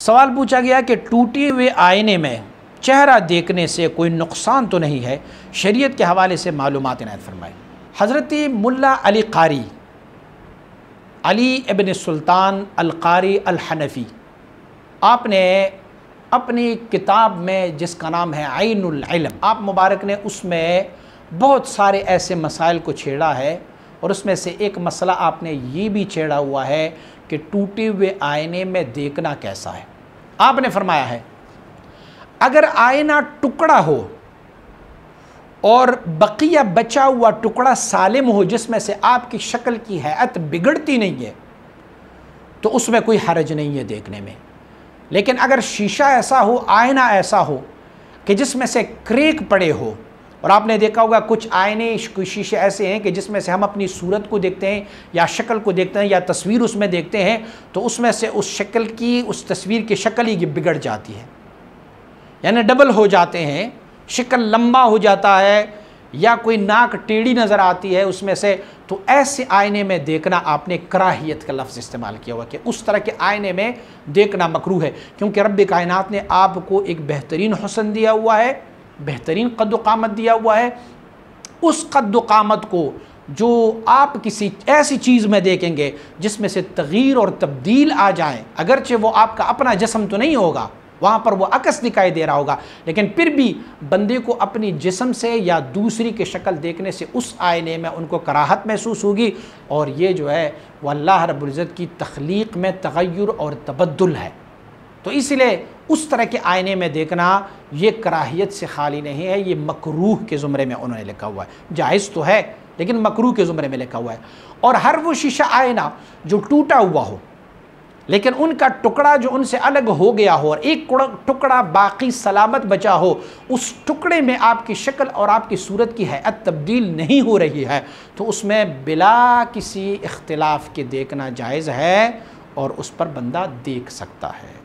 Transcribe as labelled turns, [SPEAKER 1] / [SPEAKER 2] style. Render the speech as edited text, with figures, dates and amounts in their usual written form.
[SPEAKER 1] सवाल पूछा गया कि टूटे हुए आईने में चेहरा देखने से कोई नुकसान तो नहीं है, शरीयत के हवाले से मालूमात इनायत फरमाएं। हज़रत मुल्ला अली क़ारी अली इब्न सुल्तान अल क़ारी अल हनफ़ी, आपने अपनी किताब में जिसका नाम है आइनुल इल्म, आप मुबारक ने उसमें बहुत सारे ऐसे मसाइल को छेड़ा है और उसमें से एक मसला आपने ये भी छेड़ा हुआ है कि टूटे हुए आईने में देखना कैसा है। आपने फरमाया है अगर आईना टुकड़ा हो और बकिया बचा हुआ टुकड़ा सालिम हो जिसमें से आपकी शक्ल की हैत बिगड़ती नहीं है तो उसमें कोई हरज नहीं है देखने में। लेकिन अगर शीशा ऐसा हो, आईना ऐसा हो कि जिसमें से क्रेक पड़े हो, और आपने देखा होगा कुछ आईने कुछ शीशे ऐसे हैं कि जिसमें से हम अपनी सूरत को देखते हैं या शक्ल को देखते हैं या तस्वीर उसमें देखते हैं तो उसमें से उस शक्ल की, उस तस्वीर की शक्ल ही बिगड़ जाती है, यानी डबल हो जाते हैं, शक्ल लंबा हो जाता है या कोई नाक टेढ़ी नज़र आती है उसमें से। तो ऐसे आईने में देखना, आपने कराहियत का लफ्ज़ इस्तेमाल किया हुआ कि उस तरह के आईने में देखना मकरूह है, क्योंकि रब्ब कायनात ने आपको एक बेहतरीन हुस्न दिया हुआ है, बेहतरीन कद्द क़ामत दिया हुआ है। उस कद्द क़ामत को जो आप किसी ऐसी चीज़ में देखेंगे जिसमें से तग़यीर और तब्दील आ जाए, अगरचे वो आपका अपना जिस्म तो नहीं होगा, वहाँ पर वो अकस दिखाई दे रहा होगा, लेकिन फिर भी बंदे को अपनी जिस्म से या दूसरी की शक्ल देखने से उस आईने में उनको कराहत महसूस होगी। और ये जो है वह अल्लाह रब्बुल इज़्ज़त की तख्लीक़ में तग़य्युर और तबद्दुल है। तो इसलिए उस तरह के आईने में देखना ये कराहियत से खाली नहीं है, ये मकरूह के ज़ुमरे में उन्होंने लिखा हुआ है। जायज़ तो है लेकिन मकरूह के ज़ुमरे में लिखा हुआ है। और हर वो शीशा आईना जो टूटा हुआ हो लेकिन उनका टुकड़ा जो उनसे अलग हो गया हो और एक टुकड़ा बाकी सलामत बचा हो, उस टुकड़े में आपकी शक्ल और आपकी सूरत की हैत तब्दील नहीं हो रही है, तो उसमें बिला किसी इख्तिलाफ़ के देखना जायज़ है और उस पर बंदा देख सकता है।